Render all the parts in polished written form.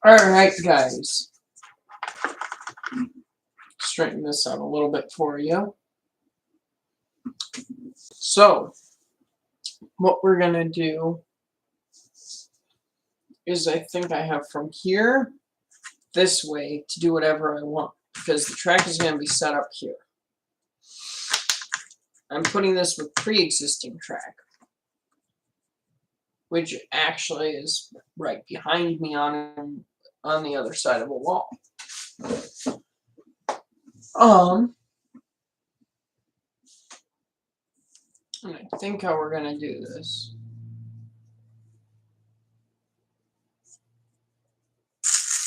Alright, guys. Straighten this out a little bit for you. So, what we're going to do is I think I have from here this way to do whatever I want, because the track is going to be set up here. I'm putting this with pre-existing track, which actually is right behind me on the other side of a wall. And I think how we're going to do this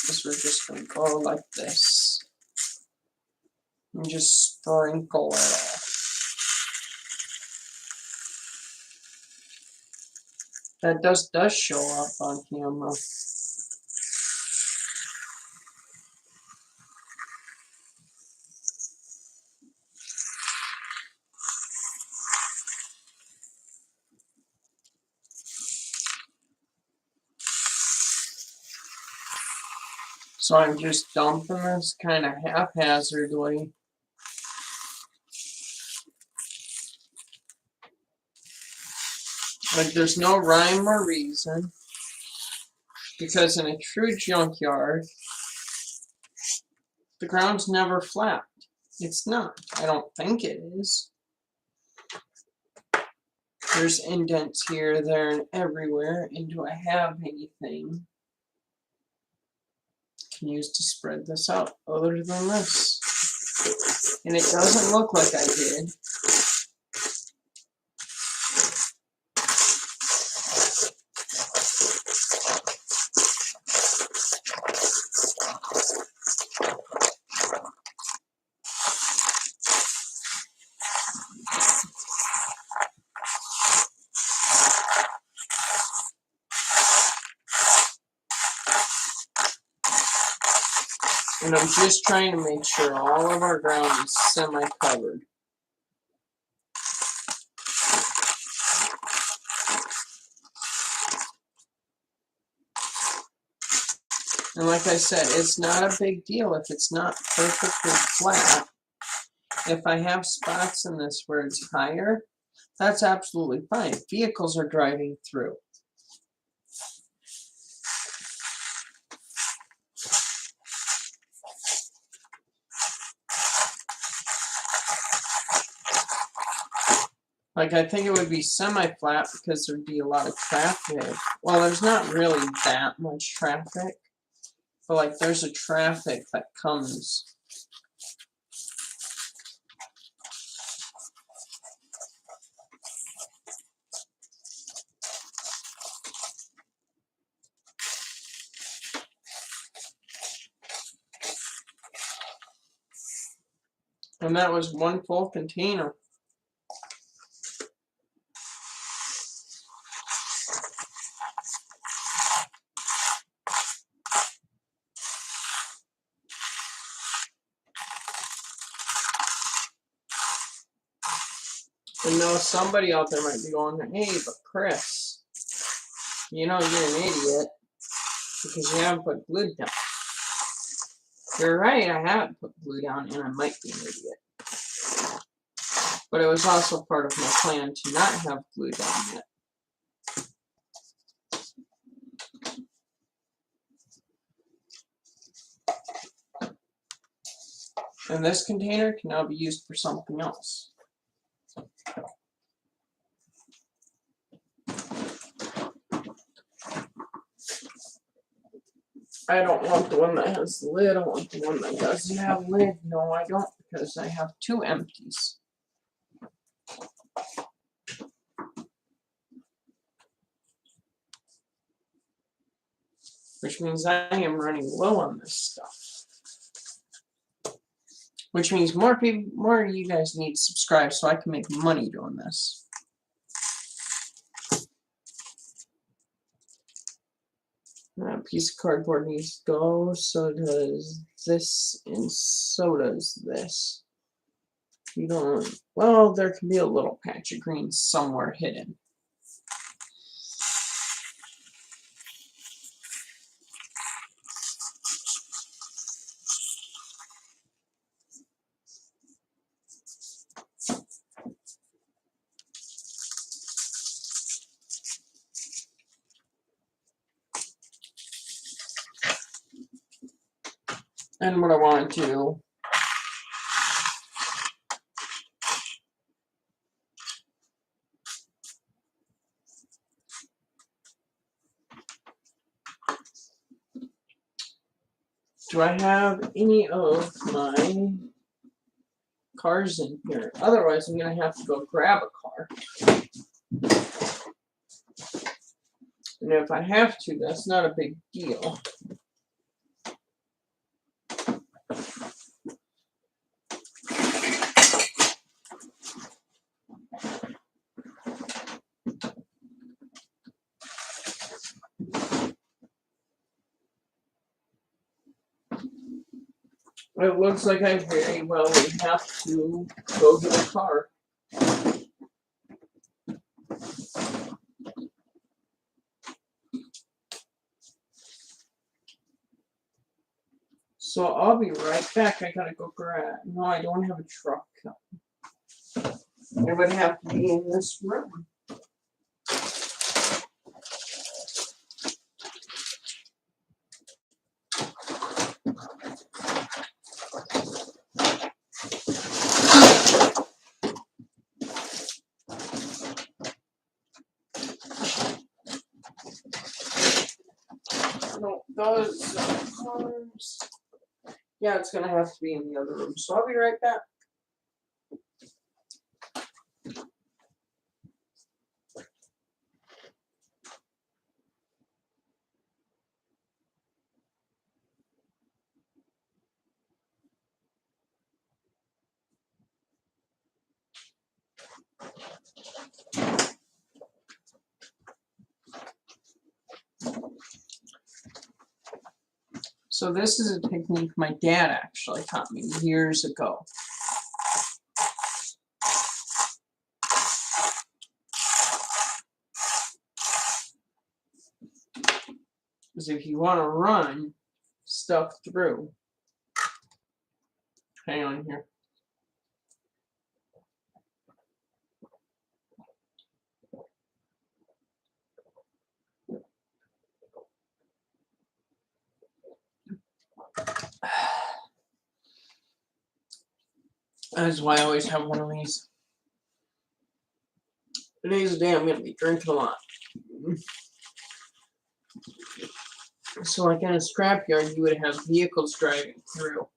is we're just going to go like this and just sprinkle it off. That does show up on camera. So I'm just dumping this kind of haphazardly. Like there's no rhyme or reason. Because in a true junkyard, the ground's never flat. It's not. I don't think it is. There's indents here, there, and everywhere. And do I have anything I can use to spread this out other than this? And it doesn't look like I did. And I'm just trying to make sure all of our ground is semi-covered. And like I said, it's not a big deal if it's not perfectly flat. If I have spots in this where it's higher, that's absolutely fine. Vehicles are driving through. Like, I think it would be semi-flat because there'd be a lot of traffic. Well, there's not really that much traffic. But, like, there's a traffic that comes. And that was one full container. I know somebody out there might be going, hey, but Chris, you know you're an idiot because you haven't put glue down. You're right, I haven't put glue down and I might be an idiot. But it was also part of my plan to not have glue down yet. And this container can now be used for something else. I don't want the one that has the lid. I want the one that doesn't have lid. No, I don't, because I have two empties. Which means I am running low on this stuff. Which means more of you guys need to subscribe so I can make money doing this. That piece of cardboard needs to go, so does this, and so does this. You don't, well, there can be a little patch of green somewhere hidden. And what I want to do I have any of my cars in here? Otherwise, I'm going to have to go grab a car. And if I have to, that's not a big deal. It looks like I very well would have to go get a car. So I'll be right back. I gotta go grab. No, I don't have a truck. It would have to be in this room. No, those cars. Yeah, it's gonna have to be in the other room. So I'll be right back. So this is a technique my dad actually taught me years ago. Is if you want to run stuff through. Hang on here. That's why I always have one of these. Today's the day I'm going to be drinking a lot. So like in a scrapyard, you would have vehicles driving through.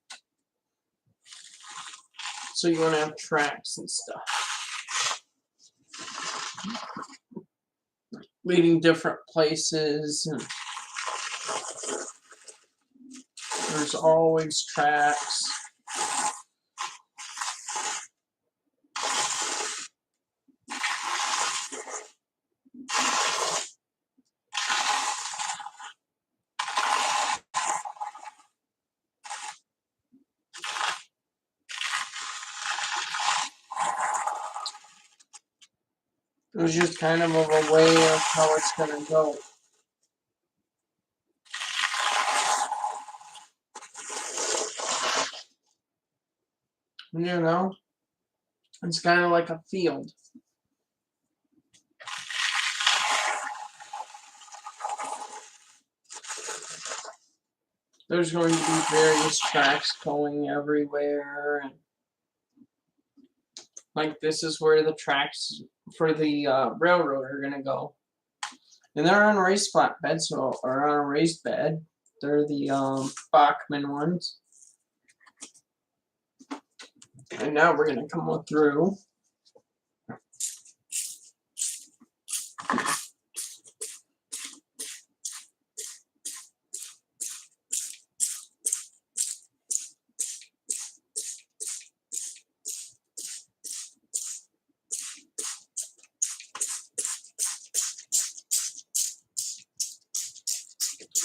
So you want to have tracks and stuff. Leading different places. And there's always tracks. It was just kind of a way of how it's going to go. You know, it's kind of like a field. There's going to be various tracks going everywhere. And like this is where the tracks for the railroad are going to go. And they're on raised flatbeds, or on a raised bed. They're the Bachman ones. And now we're going to come on through.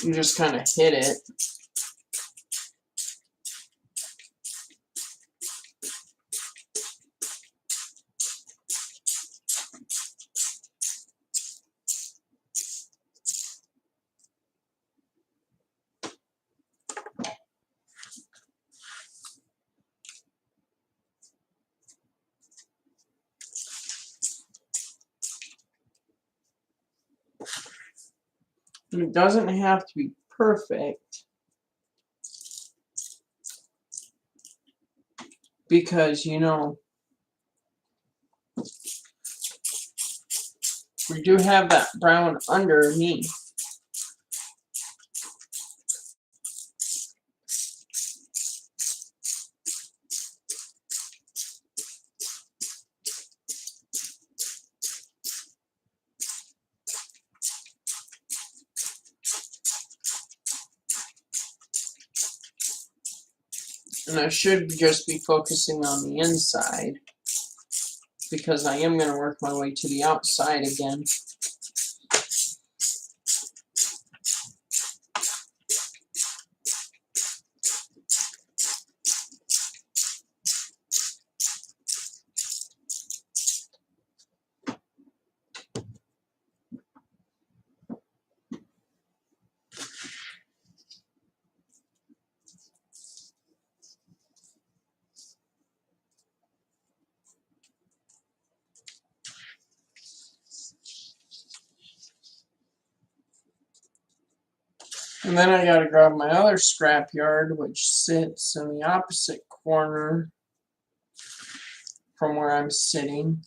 You just kind of hit it. It doesn't have to be perfect. because, you know, we do have that brown underneath. And I should just be focusing on the inside, because I am going to work my way to the outside again. And then I got to grab my other scrapyard, which sits in the opposite corner from where I'm sitting.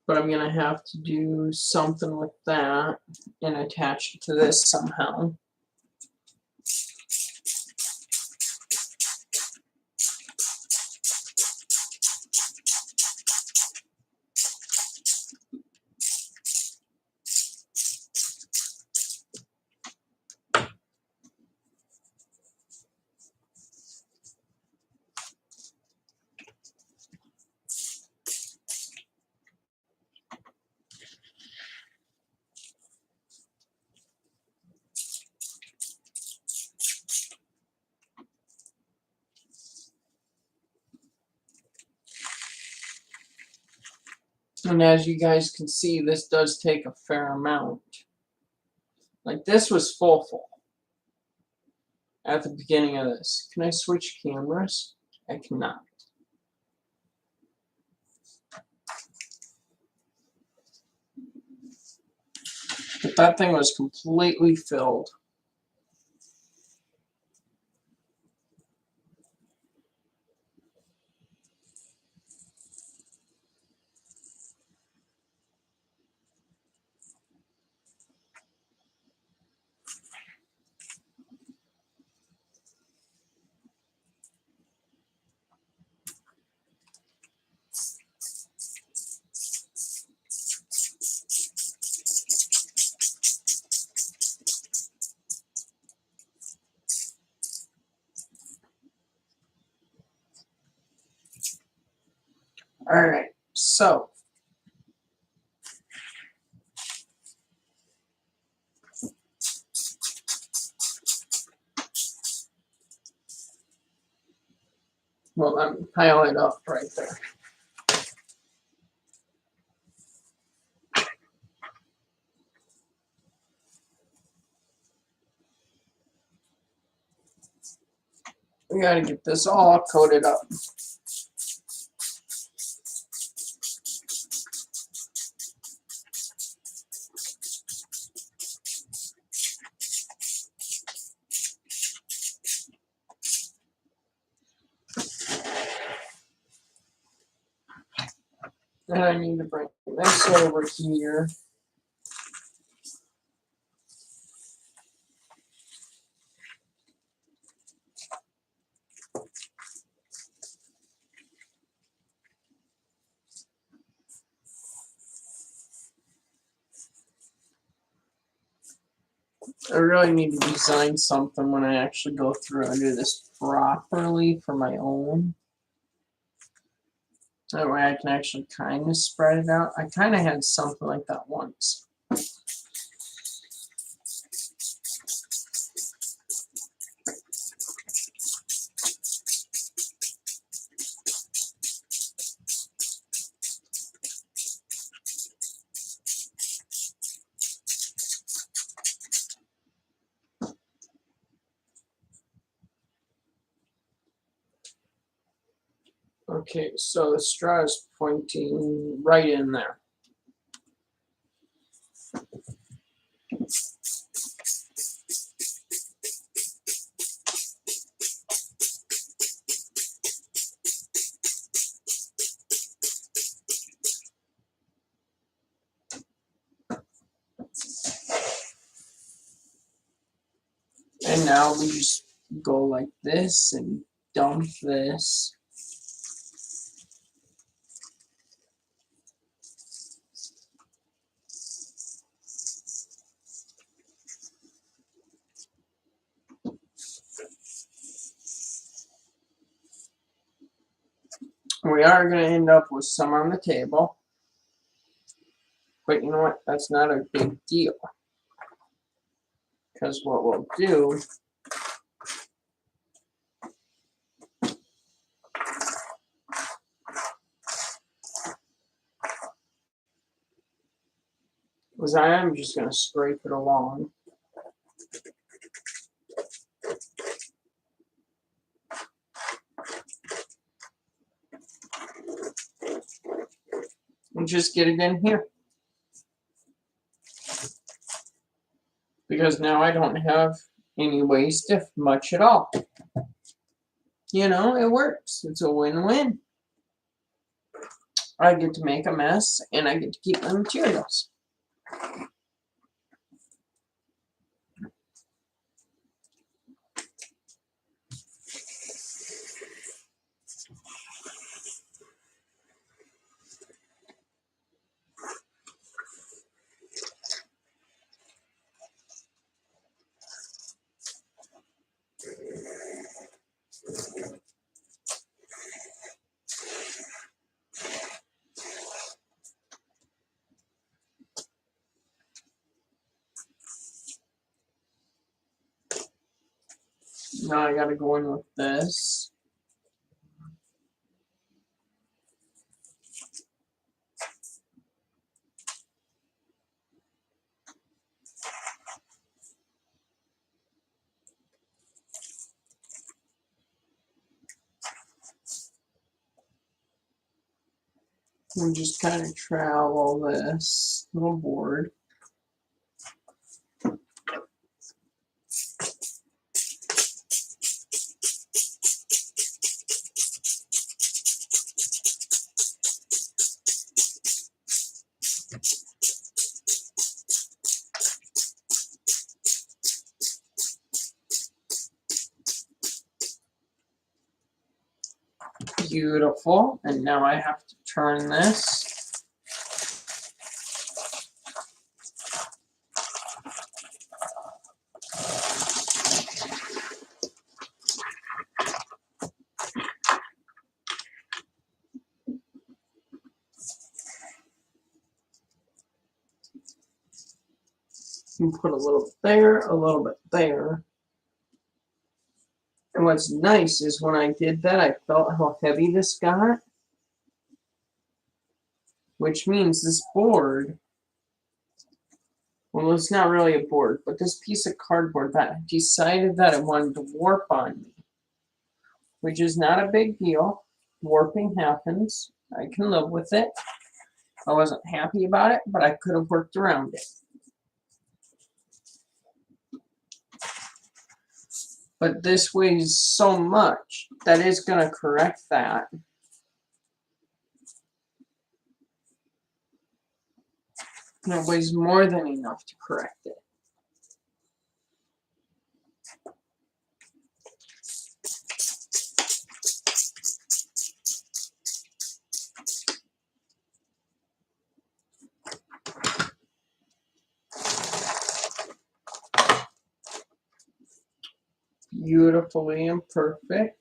But I'm going to have to do something with that and attach it to this somehow. And as you guys can see, this does take a fair amount. Like this was full at the beginning of this. Can I switch cameras? I cannot. But that thing was completely filled. Alright, so well, let me pile it up right there. We gotta get this all coated up. Then I need to bring this over here. I really need to design something when I actually go through and do this properly for my own. That way I can actually kind of spread it out. I kind of had something like that once. Okay, so the straw is pointing right in there. And now we just go like this and dump this. We are going to end up with some on the table. But you know what? That's not a big deal. Because what we'll do is I am just going to scrape it along. And just get it in here. Because now I don't have any waste of much at all. You know, it works. It's a win-win. I get to make a mess, and I get to keep my materials. Now I gotta go in with this. And just kind of travel this little board. Beautiful. And now I have to turn this. And put a little bit there, a little bit there. And what's nice is when I did that, I felt how heavy this got. Which means this board, well, it's not really a board, but this piece of cardboard that decided that it wanted to warp on me. Which is not a big deal. Warping happens. I can live with it. I wasn't happy about it, but I could have worked around it. But this weighs so much that is going to correct that. And it weighs more than enough to correct it. Beautifully imperfect.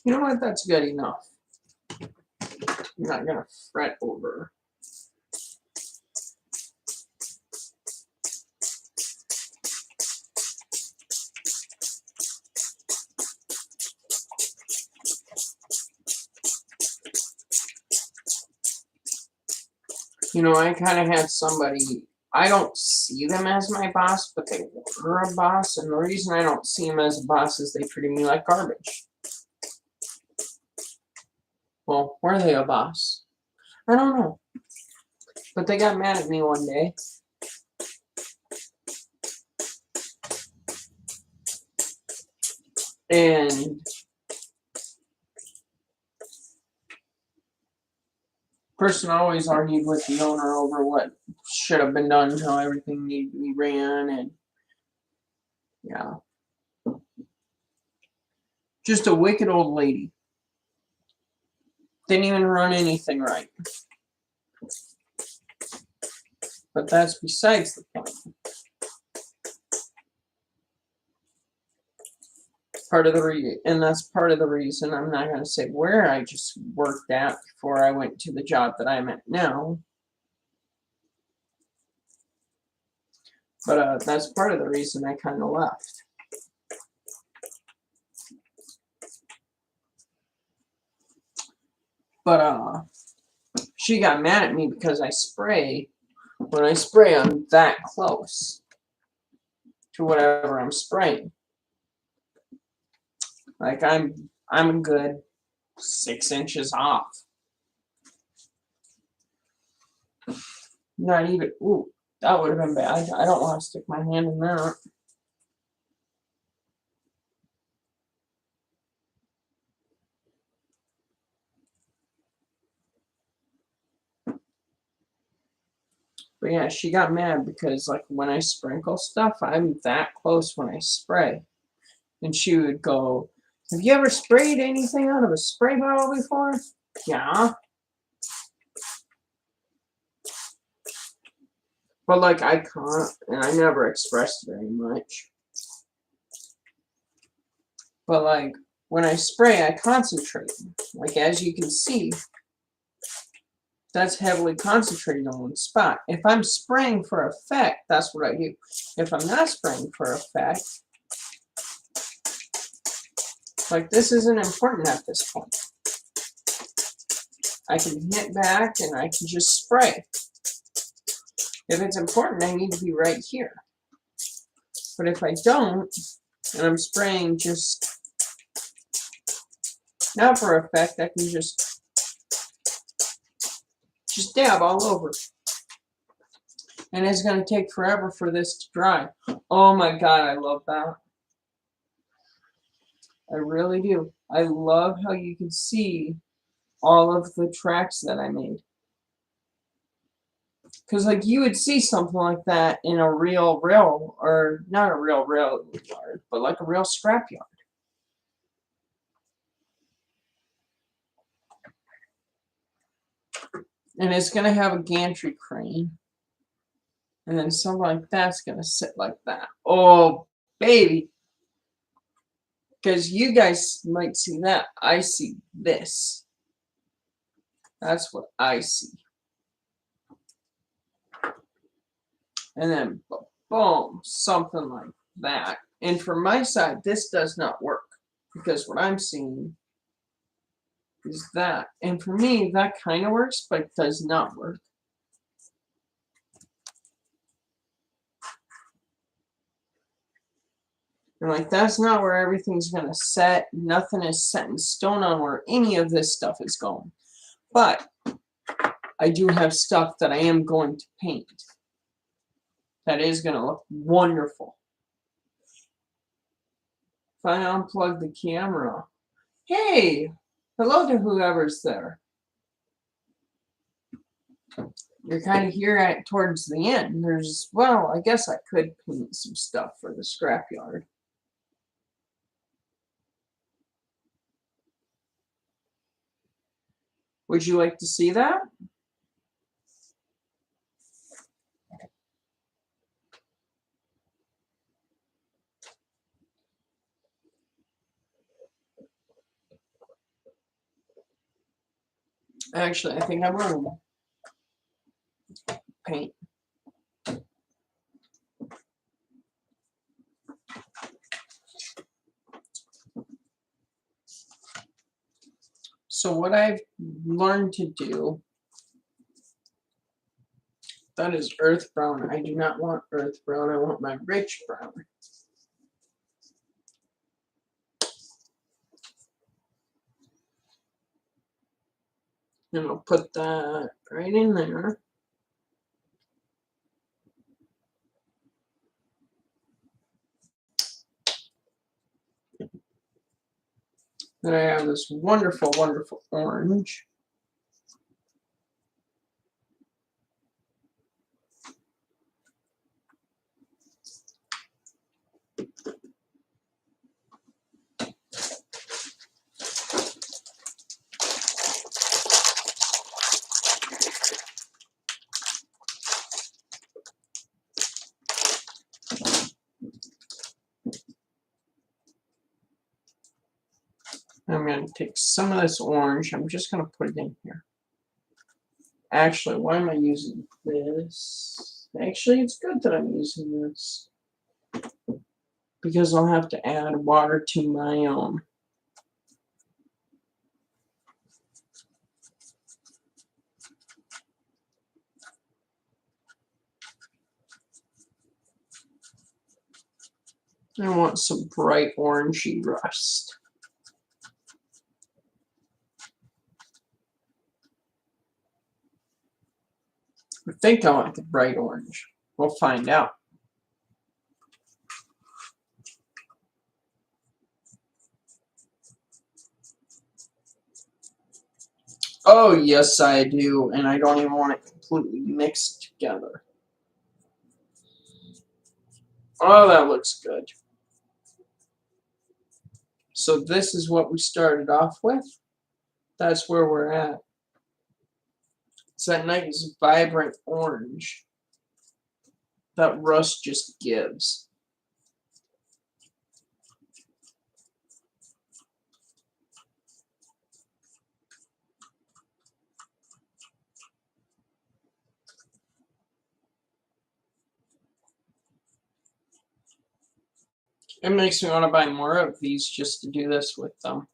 You know what? That's good enough. I'm not going to fret over. You know, I kind of had somebody, I don't see them as my boss, but they were a boss. And the reason I don't see them as a boss is they treated me like garbage. Well, were they a boss? I don't know. But they got mad at me one day. And person always argued with the owner over what should have been done, how everything needed to be ran, and yeah. Just a wicked old lady. Didn't even run anything right. But that's besides the point. And that's part of the reason I'm not going to say where I just worked at before I went to the job that I'm at now. But that's part of the reason I kind of left. But she got mad at me because I spray. When I spray, I'm that close to whatever I'm spraying. Like I'm a good 6 inches off. Not even. Ooh, that would have been bad. I don't want to stick my hand in that. But yeah, she got mad because like when I sprinkle stuff, I'm that close when I spray. And she would go, "Have you ever sprayed anything out of a spray bottle before?" Yeah. But like I can't, and I never expressed very much. But like when I spray, I concentrate. Like as you can see, that's heavily concentrated on one spot. If I'm spraying for effect, that's what I do. If I'm not spraying for effect, like this isn't important at this point. I can hit back and I can just spray. If it's important, I need to be right here. But if I don't, and I'm spraying just not for effect, I can just dab all over. And it's going to take forever for this to dry. Oh my God, I love that. I really do. I love how you can see all of the tracks that I made. Because like you would see something like that in a real rail, or not a real rail yard, but like a real scrapyard. And it's going to have a gantry crane. And then something like that's going to sit like that. Oh, baby. Because you guys might see that. I see this. That's what I see. And then boom, something like that. And for my side, this does not work. Because what I'm seeing is that. And for me, that kind of works, but it does not work. And like, that's not where everything's going to set. Nothing is set in stone on where any of this stuff is going. But I do have stuff that I am going to paint. That is going to look wonderful. If I unplug the camera. Hey! Hello to whoever's there. You're kind of here at towards the end. There's, well, I guess I could paint some stuff for the scrapyard. Would you like to see that? Actually, I think I will paint. So what I've learned to do, that is earth brown. I do not want earth brown. I want my rich brown. And I'll put that right in there. Then I have this wonderful, wonderful orange. I'm going to take some of this orange. I'm just going to put it in here. Actually, why am I using this? Actually, it's good that I'm using this, because I'll have to add water to my own. I want some bright orangey rust. I think I want the bright orange. We'll find out. Oh, yes, I do, and I don't even want it completely mixed together. Oh, that looks good. So this is what we started off with. That's where we're at. It's that nice, vibrant orange that rust just gives. It makes me want to buy more of these just to do this with them.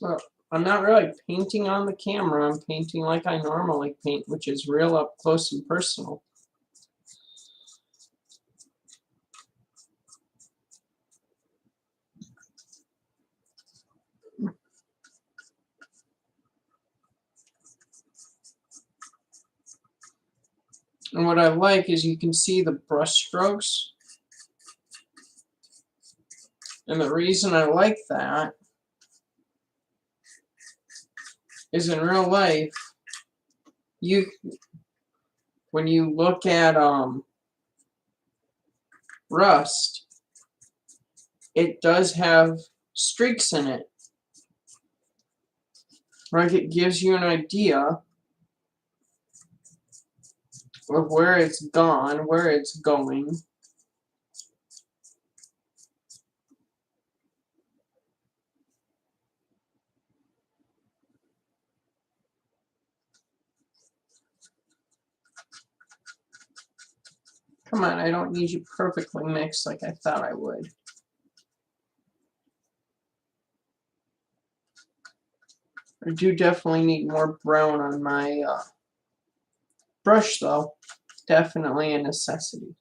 Well, I'm not really painting on the camera. I'm painting like I normally paint, which is real up close and personal. And what I like is you can see the brush strokes. And the reason I like that is in real life, when you look at rust, it does have streaks in it. Right? It gives you an idea of where it's gone, where it's going. Come on, I don't need you perfectly mixed like I thought I would. I do definitely need more brown on my brush, though. Definitely a necessity.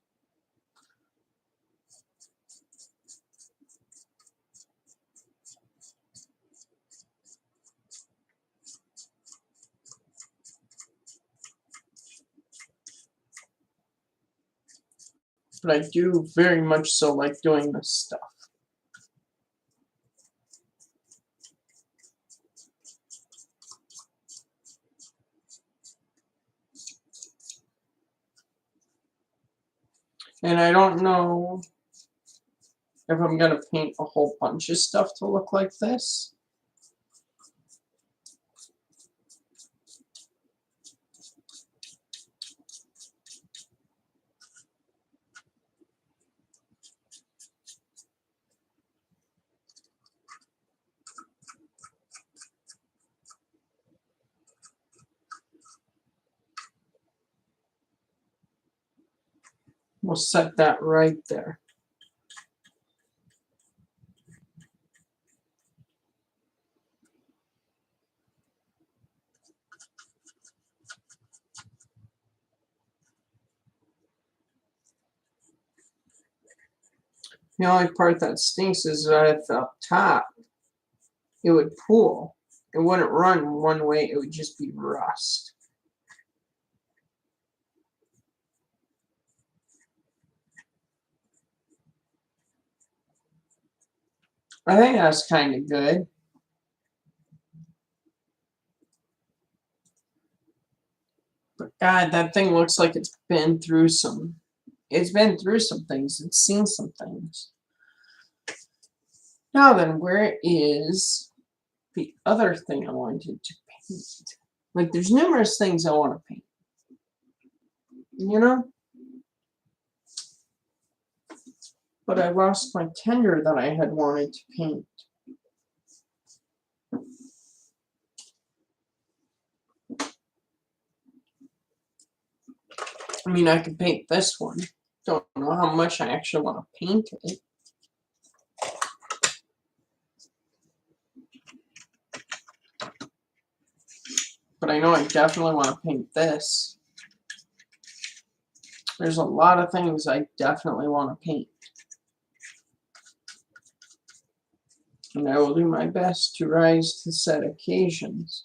But I do very much so like doing this stuff. And I don't know if I'm going to paint a whole bunch of stuff to look like this. We'll set that right there. The only part that stinks is that at the top, it would pool. It wouldn't run one way, it would just be rust. I think that's kind of good. But God, that thing looks like it's been through some things. It's seen some things. Now then, where is the other thing I wanted to paint? Like, there's numerous things I want to paint. You know? But I lost my tender that I had wanted to paint. I mean, I could paint this one. Don't know how much I actually want to paint it. But I know I definitely want to paint this. There's a lot of things I definitely want to paint. And I will do my best to rise to said occasions.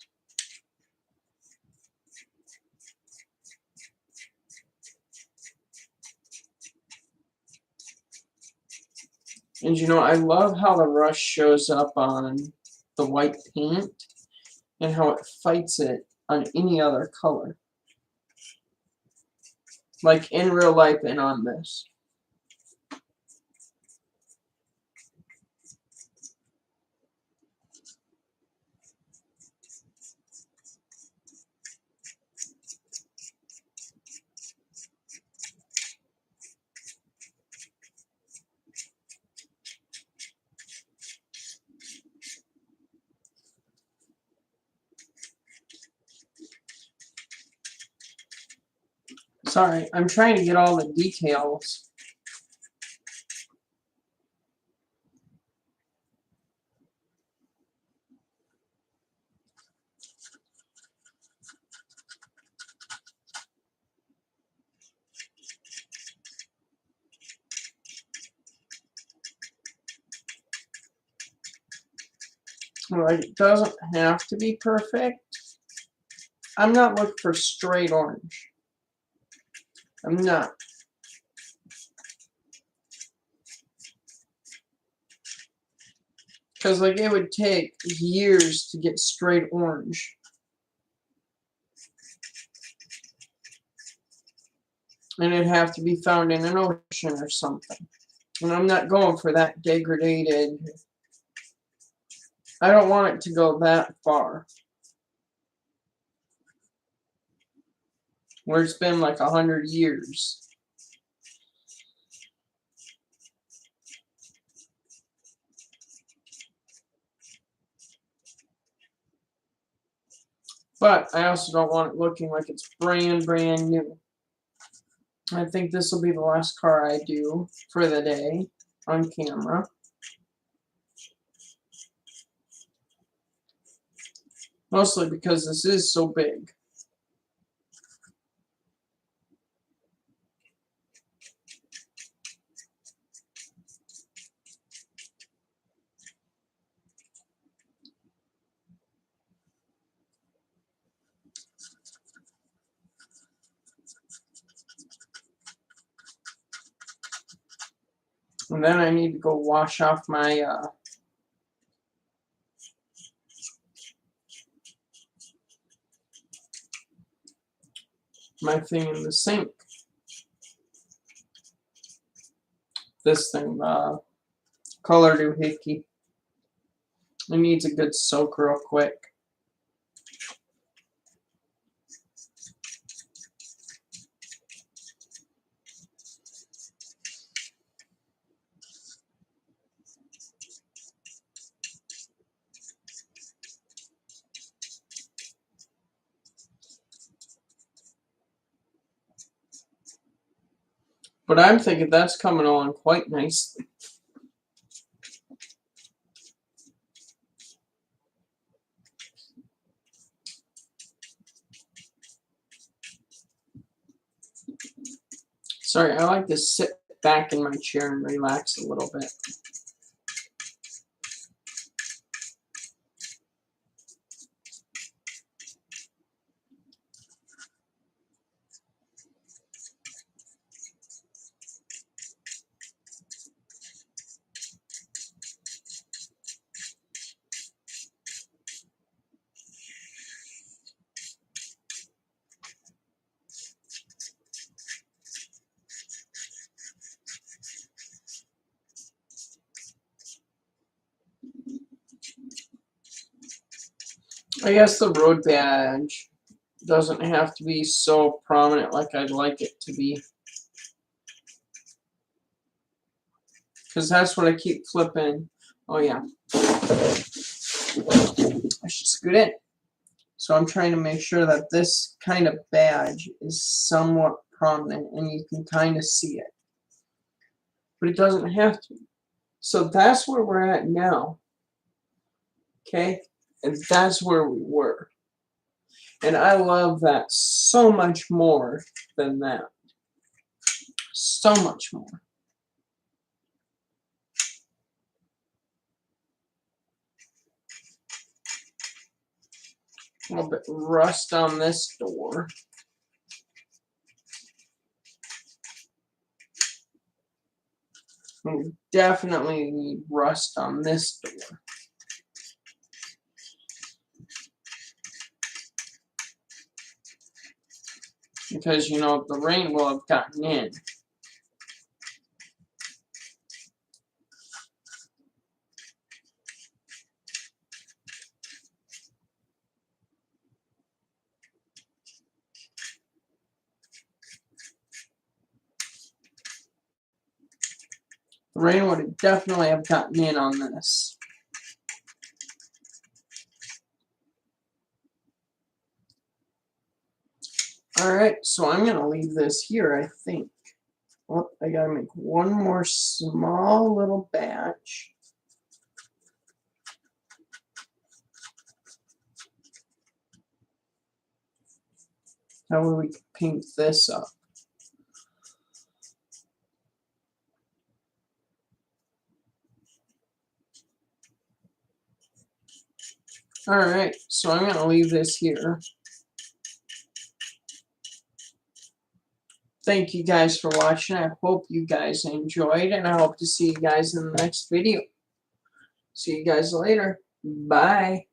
And you know, I love how the rust shows up on the white paint and how it fights it on any other color. Like in real life and on this. Sorry, I'm trying to get all the details. Like, it doesn't have to be perfect. I'm not looking for straight orange. I'm not. Because, like, it would take years to get straight orange. And it'd have to be found in an ocean or something. And I'm not going for that degraded. I don't want it to go that far. Where it's been like 100 years. But I also don't want it looking like it's brand new. I think this will be the last car I do for the day on camera. Mostly because this is so big. And then I need to go wash off my my thing in the sink. This thing, color doohickey. It needs a good soak real quick. But I'm thinking that's coming along quite nicely. Sorry, I like to sit back in my chair and relax a little bit. I guess the road badge doesn't have to be so prominent like I'd like it to be. Because that's what I keep flipping. Oh yeah. I should scoot in. So I'm trying to make sure that this kind of badge is somewhat prominent and you can kind of see it. But it doesn't have to. So that's where we're at now. Okay? And that's where we were. And I love that so much more than that. So much more. A little bit rust on this door. We definitely need rust on this door. Because, you know, the rain will have gotten in. The rain would definitely have gotten in on this. Alright, so I'm going to leave this here, I think. Oh, I got to make one more small little batch. That way we can paint this up. Alright, so I'm going to leave this here. Thank you guys for watching. I hope you guys enjoyed, and I hope to see you guys in the next video. See you guys later. Bye.